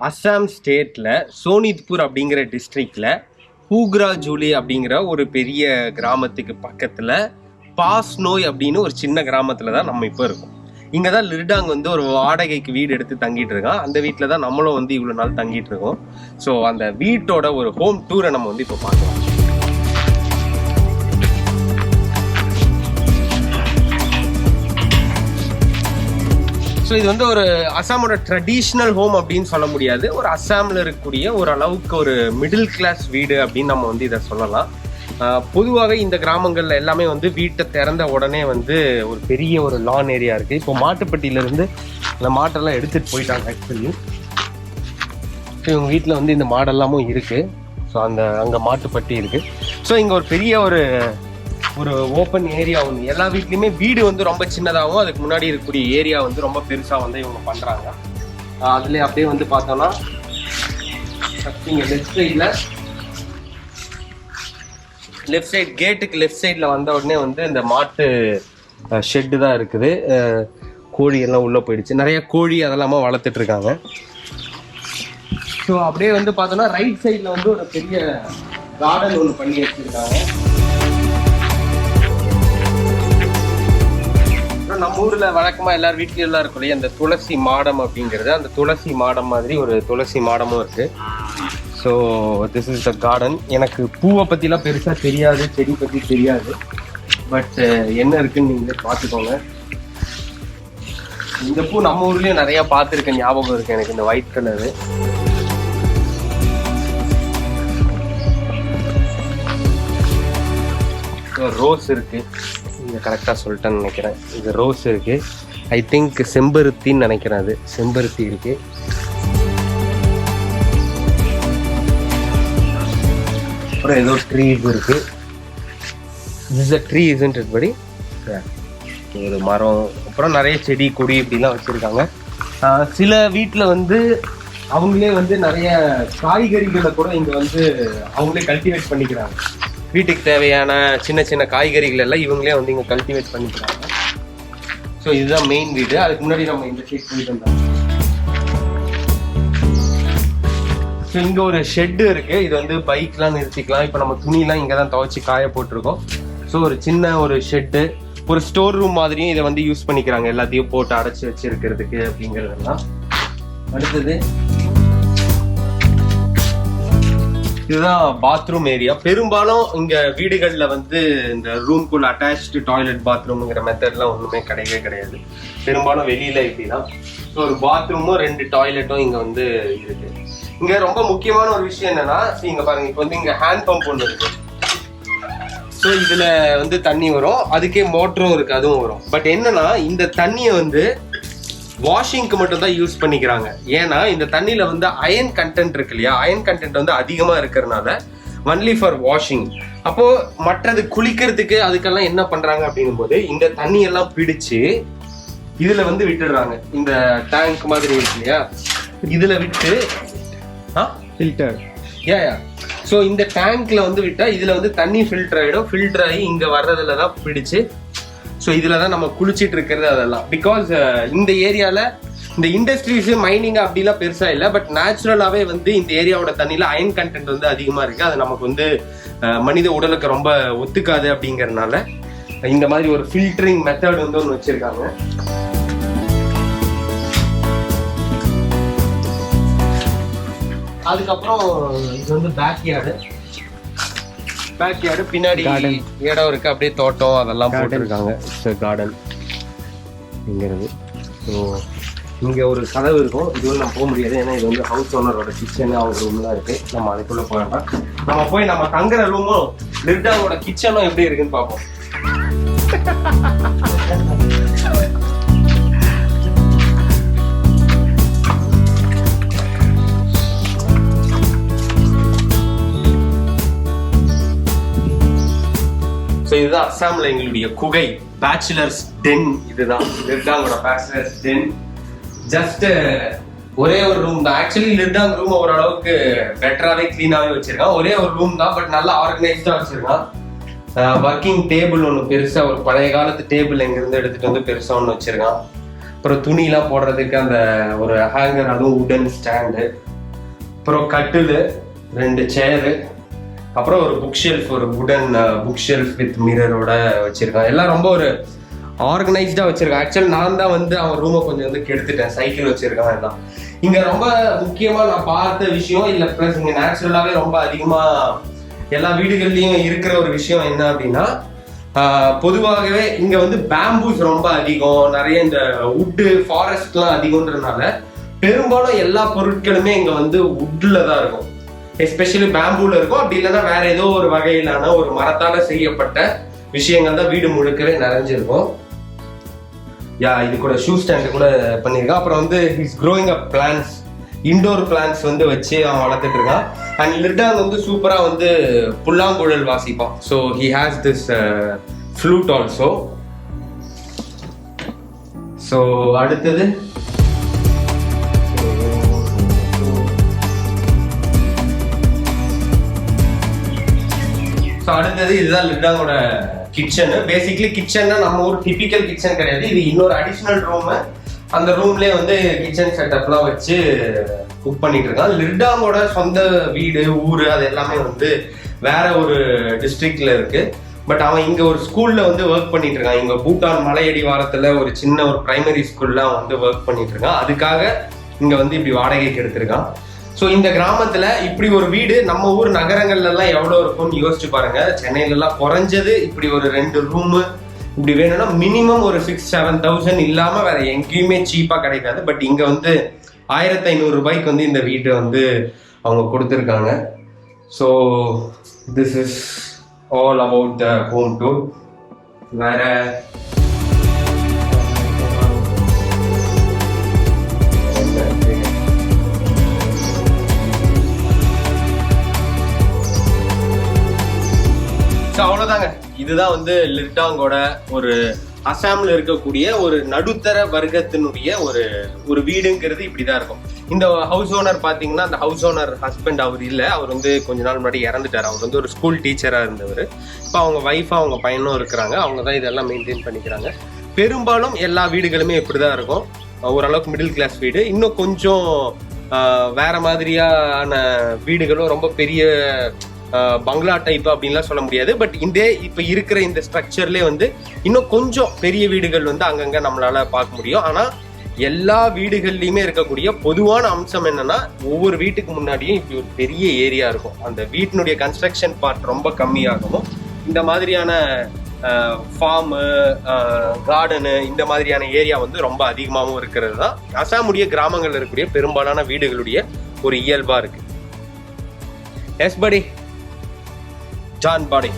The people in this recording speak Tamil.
அஸ்ஸாம் ஸ்டேட்ல சோனித்பூர் அப்படிங்கிற டிஸ்ட்ரிக்ட்ல ஹூக்ரா ஜூலி அப்படிங்கிற ஒரு பெரிய கிராமத்துக்கு பக்கத்துல பாஸ்னோய் அப்படின்னு ஒரு சின்ன கிராமத்துல தான் நம்ம இப்போ இருக்கோம். இங்கே தான் லிர்டாங் வந்து ஒரு வாடகைக்கு வீடு எடுத்து தங்கிட்டு இருக்கான். அந்த வீட்டில் தான் நம்மளும் வந்து இவ்வளோ நாள் தங்கிட்டு இருக்கோம். ஸோ அந்த வீட்டோட ஒரு ஹோம் டூரை நம்ம வந்து இப்போ பார்க்கலாம். ஸோ இது வந்து ஒரு அஸ்ஸாமோட ட்ரெடிஷ்னல் ஹோம் அப்படின்னு சொல்ல முடியாது. ஒரு அஸ்ஸாமில் இருக்கக்கூடிய ஒரு அளவுக்கு ஒரு மிடில் கிளாஸ் வீடு அப்படின்னு நம்ம வந்து இதை சொல்லலாம். பொதுவாகவே இந்த கிராமங்கள்ல எல்லாமே வந்து வீட்டை திறந்த உடனே வந்து ஒரு பெரிய ஒரு லான் ஏரியா இருக்கு. இப்போ மாட்டுப்பட்டியிலேருந்து இந்த மாட்டெல்லாம் எடுத்துட்டு போயிட்டாங்க. ஆக்சுவலி இவங்க வீட்டில் வந்து இந்த மாடெல்லாமும் இருக்கு. ஸோ அங்கே மாட்டுப்பட்டி இருக்கு. ஸோ இங்கே ஒரு பெரிய ஒரு ஓப்பன் ஏரியா ஒன்று. எல்லா வீட்லையுமே வீடு வந்து ரொம்ப சின்னதாகவும் அதுக்கு முன்னாடி இருக்கக்கூடிய ஏரியா வந்து ரொம்ப பெருசாக வந்து இவங்க பண்ணுறாங்க. அதுலேயே அப்படியே வந்து பார்த்தோம்னா இங்கே லெஃப்ட் சைட் கேட்டுக்கு லெஃப்ட் சைடில் வந்த உடனே வந்து இந்த மாட்டு ஷெட்டு தான் இருக்குது. கோழி எல்லாம் உள்ளே போயிடுச்சு. நிறைய கோழி அதெல்லாமா வளர்த்துட்டு இருக்காங்க. ஸோ அப்படியே வந்து பார்த்தோம்னா ரைட் சைடில் வந்து ஒரு பெரிய கார்டன் ஒன்று பண்ணி வச்சுருக்காங்க. நம்ம ஊரில் வழக்கமாக எல்லார் வீட்லையும் எல்லாம் இருக்கும் இல்லையா, அந்த துளசி மாடம் அப்படிங்கிறது. அந்த துளசி மாடம் மாதிரி ஒரு துளசி மாடமும் இருக்குது. So this is the garden. எனக்கு பூவை பற்றிலாம் பெருசாக தெரியாது, செடி பற்றி தெரியாது. பட் என்ன இருக்குன்னு நீங்களே பார்த்துக்கோங்க. இந்த பூ நம்ம ஊர்லேயும் நிறையா பார்த்துருக்கேன், ஞாபகம் இருக்குது எனக்கு. இந்த ஒயிட் கலரு ரோஸ் இருக்குது. இங்கே கரெக்டாக சொல்லிட்டேன்னு நினைக்கிறேன். இது ரோஸ் இருக்குது. ஐ திங்க் செம்பருத்தின்னு நினைக்கிறேன். அது செம்பருத்தி இருக்குது. அப்புறம் ஏதோ ட்ரீஸ் இருக்குது. Is a tree isn't it படி? ஒரு மரம், அப்புறம் நிறைய செடி கொடி இப்படிலாம் வச்சுருக்காங்க. சில வீட்டில் வந்து அவங்களே வந்து நிறைய காய்கறிகளை கூட இங்கே வந்து அவங்களே கல்டிவேட் பண்ணிக்கிறாங்க. வீட்டுக்கு தேவையான சின்ன சின்ன காய்கறிகள் எல்லாம் இவங்களே வந்து இங்கே கல்டிவேட் பண்ணிக்கிறாங்க. ஸோ இதுதான் மெயின் வீடு. அதுக்கு முன்னாடி நம்ம இந்த சைட் போயிட்டு வந்தோம். ஸோ இங்கே ஒரு ஷெட்டு இருக்குது. இது வந்து பைக்லாம் நிறுத்திக்கலாம். இப்போ நம்ம துணிலாம் இங்கே தான் துவைச்சி காய போட்டிருக்கோம். ஸோ ஒரு சின்ன ஒரு ஷெட்டு, ஒரு ஸ்டோர் ரூம் மாதிரியும் இதை வந்து யூஸ் பண்ணிக்கிறாங்க, எல்லாத்தையும் போட்டு அடைச்சி வச்சிருக்கிறதுக்கு அப்படிங்கிறதெல்லாம். அடுத்தது இதுதான் பாத்ரூம் ஏரியா. பெரும்பாலும் இங்க வீடுகள்ல வந்து இந்த ரூம்குள்ள அட்டாச்டு டாய்லெட் பாத்ரூம்ங்கிற மெத்தட்லாம் ஒண்ணுமே கிடையவே கிடையாது. பெரும்பாலும் வெளியில இப்படிதான். ஸோ ஒரு பாத்ரூமும் 2 டாய்லெட்டும் இங்க வந்து இருக்கு. இங்க ரொம்ப முக்கியமான ஒரு விஷயம் என்னன்னா, இங்க பாருங்க, இப்போ வந்து இங்க ஹேண்ட் பம்ப் ஒன்று இருக்கு. ஸோ இதுல வந்து தண்ணி வரும், அதுக்கே மோட்டரும் இருக்கு, அதுவும் வரும். பட் என்னன்னா இந்த தண்ணியை வந்து வாஷிங்க்கு மட்டும் தான் யூஸ் பண்ணிக்கிறாங்க. ஏன்னா இந்த தண்ணியில வந்து அயன் கண்டென்ட் இருக்கு இல்லையா, அயன் கண்டென்ட் வந்து அதிகமா இருக்கிறதுனால ஒன்லி ஃபார் வாஷிங். அப்போ மற்றது குளிக்கிறதுக்கு அதுக்கெல்லாம் என்ன பண்றாங்க அப்படிங்கும் போது இந்த தண்ணி எல்லாம் பிடிச்சு இதுல வந்து விட்டுடுறாங்க. இந்த டேங்க் மாதிரி இருக்கு இல்லையா, இதுல விட்டு ஃபில்டர். ஸோ இந்த டேங்க்ல வந்து விட்டா இதுல வந்து தண்ணி ஃபில்டர் ஆயிடும். ஃபில்டர் ஆகி இங்க வர்றதுல தான் பிடிச்சு ஸோ இதில் தான் நம்ம குளிச்சிட்டு இருக்கிறது அதெல்லாம். பிகாஸ் இந்த ஏரியாவில் இந்த இண்டஸ்ட்ரீஸு மைனிங் அப்படிலாம் பெருசாக இல்லை. பட் நேச்சுரலாகவே வந்து இந்த ஏரியாவோட தண்ணியில் அயன் கண்டென்ட் வந்து அதிகமாக இருக்குது. அது நமக்கு வந்து மனித உடலுக்கு ரொம்ப ஒத்துக்காது. அப்படிங்கிறதுனால இந்த மாதிரி ஒரு ஃபில்டரிங் மெத்தட் வந்து ஒன்று வச்சுருக்காங்க. அதுக்கப்புறம் இது வந்து பேக்யார்டு. பின்னாடி இடம் இருக்கு, அப்படியே தோட்டம் அதெல்லாம் போட்டுருக்காங்க. கார்டன் இங்கிறது. ஸோ இங்கே ஒரு கதவு இருக்கும். இது வந்து நம்ம போக முடியாது, ஏன்னா இது வந்து ஹவுஸ் ஓனரோட கிச்சனு, அவங்க ரூம்லாம் இருக்கு. நம்ம அதுக்குள்ள போயிடலாம். நம்ம போய் நம்ம தங்குற ரூமும் லிர்டாங்கோட கிச்சனும் எப்படி இருக்குன்னு பார்ப்போம். ஸோ இதுதான் அஸ்ஸாமில் எங்களுடைய குகை, பேச்சுலர்ஸ் டென். இதுதான் லிர்டாங்கோட பேச்சுலர்ஸ் டென். ஜஸ்ட் ஒரே ஒரு ரூம் தான். ஆக்சுவலி லிர்டாங் ரூம் ஓரளவுக்கு பெட்டராகவே க்ளீனாகவே வச்சிருக்கான். ஒரே ஒரு ரூம் தான், பட் நல்லா ஆர்கனைஸ்டாக வச்சிருக்கான். ஒர்க்கிங் டேபிள் ஒன்று பெருசாக, ஒரு பழைய காலத்து டேபிள் எங்கேருந்து எடுத்துகிட்டு வந்து பெருசாக ஒன்று வச்சிருக்கான். அப்புறம் துணிலாம் போடுறதுக்கு அந்த ஒரு ஹேங்கர், அதுவும் உடன் ஸ்டாண்டு. அப்புறம் கட்டில், 2 சேரு, அப்புறம் ஒரு புக் ஷெல்ஃப், ஒரு வுடன் புக் ஷெல்ஃப் வித் மிரரோட வச்சிருக்கான். எல்லாம் ரொம்ப ஒரு ஆர்கனைஸ்டா வச்சிருக்கான். ஆக்சுவலி நான் தான் வந்து அவன் ரூமை கொஞ்சம் வந்து கெடுத்துட்டேன். சைக்கிள் வச்சிருக்கான் எல்லாம். இங்க ரொம்ப முக்கியமா நான் பார்த்த விஷயம் இல்ல, பிளஸ் இங்க நேச்சுரலாவே ரொம்ப அதிகமா எல்லா வீடுகள்லயும் இருக்கிற ஒரு விஷயம் என்ன அப்படின்னா, பொதுவாகவே இங்க வந்து பேம்பூஸ் ரொம்ப அதிகம், நிறைய இந்த வுட்டு ஃபாரஸ்ட் எல்லாம் அதிகம்ன்றதுனால பெரும்பாலும் எல்லா பொருட்களுமே இங்க வந்து வுட்ல தான் இருக்கும். எஸ்பெஷலி பேம்பூல இருக்கும். அப்படி இல்லைன்னா வேற ஏதோ ஒரு வகையிலான ஒரு மரத்தால செய்யப்பட்ட விஷயங்கள் தான் வீடு முழுக்கவே நிறைஞ்சிருக்கும். இது கூட ஷூ ஸ்டாண்ட் கூட பண்ணியிருக்கான். அப்புறம் வந்து his growing up plans, indoor plans வந்து வச்சு அவன் வளர்த்துட்டு இருக்கான். அண்ட் லிட்டாங் வந்து சூப்பரா வந்து புல்லாங்குழல் வாசிப்பான். So he has this flute also. So அடுத்தது இதுதான் லிட்டாங்கோட கிச்சன். பேசிக்லி கிச்சன்னா நம்ம ஒரு டிபிக்கல் கிச்சன் கிடையாது. இது இன்னொரு அடிஷனல் ரூம். அந்த ரூம்லயே வந்து கிச்சன் செட்டப்லாம் வச்சு குக் பண்ணிட்டு இருக்கான். லிட்டாங்கோட சொந்த வீடு, ஊரு அது எல்லாமே வந்து வேற ஒரு டிஸ்ட்ரிக்ட்ல இருக்கு. பட் அவன் இங்க ஒரு ஸ்கூல்ல வந்து ஒர்க் பண்ணிட்டு இருக்கான். இங்க பூட்டான் மலையடி வாரத்துல ஒரு சின்ன ஒரு பிரைமரி ஸ்கூல்ல அவன் வந்து ஒர்க் பண்ணிட்டு இருக்கான். அதுக்காக இங்க வந்து இப்படி வாடகைக்கு எடுத்திருக்கான். ஸோ இந்த கிராமத்துல இப்படி ஒரு வீடு நம்ம ஊர் நகரங்கள்ல எல்லாம் எவ்வளவு இருக்கும்னு யோசிச்சு பாருங்க. சென்னையில எல்லாம் குறைஞ்சது இப்படி ஒரு 2 ரூமு இப்படி வேணும்னா மினிமம் ஒரு 6-7,000 இல்லாம வேற எங்கேயுமே சீப்பா கிடைக்காது. பட் இங்க வந்து 1,500 ரூபாய்க்கு வந்து இந்த வீட்டை வந்து அவங்க கொடுத்துருக்காங்க. So this is all about the home tour. வேற அவ்வளவுதாங்க. இதுதான் வந்து லிட்டாங்கோட ஒரு அசாம்ல இருக்கக்கூடிய ஒரு நடுத்தர வர்க்கத்தினுடைய ஒரு வீடுங்கிறது இப்படிதான் இருக்கும். இந்த ஹவுஸ் ஓனர் பாத்தீங்கன்னா, அந்த ஹவுஸ் ஓனர் ஹஸ்பண்ட் அவர் இல்ல, அவர் வந்து கொஞ்ச நாள் முன்னாடி இறந்துட்டாரு. அவர் வந்து ஒரு ஸ்கூல் டீச்சரா இருந்தவர். இப்போ அவங்க ஒய்ஃபா அவங்க பையனும் இருக்கிறாங்க. அவங்க தான் இதெல்லாம் மெயின்டைன் பண்ணிக்கிறாங்க. பெரும்பாலும் எல்லா வீடுகளுமே இப்படிதான் இருக்கும். ஓரளவுக்கு மிடில் கிளாஸ் வீடு. இன்னும் கொஞ்சம் வேற மாதிரியான வீடுகளும் ரொம்ப பெரிய பங்களா டைப் அப்படின்லாம் சொல்ல முடியாது. பட் இப்ப இருக்கிற இந்த ஸ்ட்ரக்சர்லேயே வந்து இன்னும் கொஞ்சம் பெரிய வீடுகள் வந்து அங்கங்க நம்மளால பார்க்க முடியும். ஆனா எல்லா வீடுகள்லயுமே இருக்கக்கூடிய பொதுவான அம்சம் என்னன்னா, ஒவ்வொரு வீட்டுக்கு முன்னாடியும் இப்படி ஒரு பெரிய ஏரியா இருக்கும். அந்த வீட்டினுடைய கன்ஸ்ட்ரக்ஷன் பார்ட் ரொம்ப கம்மியாகவும், இந்த மாதிரியான ஃபார்மு, கார்டனு, இந்த மாதிரியான ஏரியா வந்து ரொம்ப அதிகமாகவும் இருக்கிறது தான் அசாமுடைய கிராமங்கள்ல இருக்கக்கூடிய பெரும்பாலான வீடுகளுடைய ஒரு இயல்பா இருக்கு. எஸ் படி John Buddy.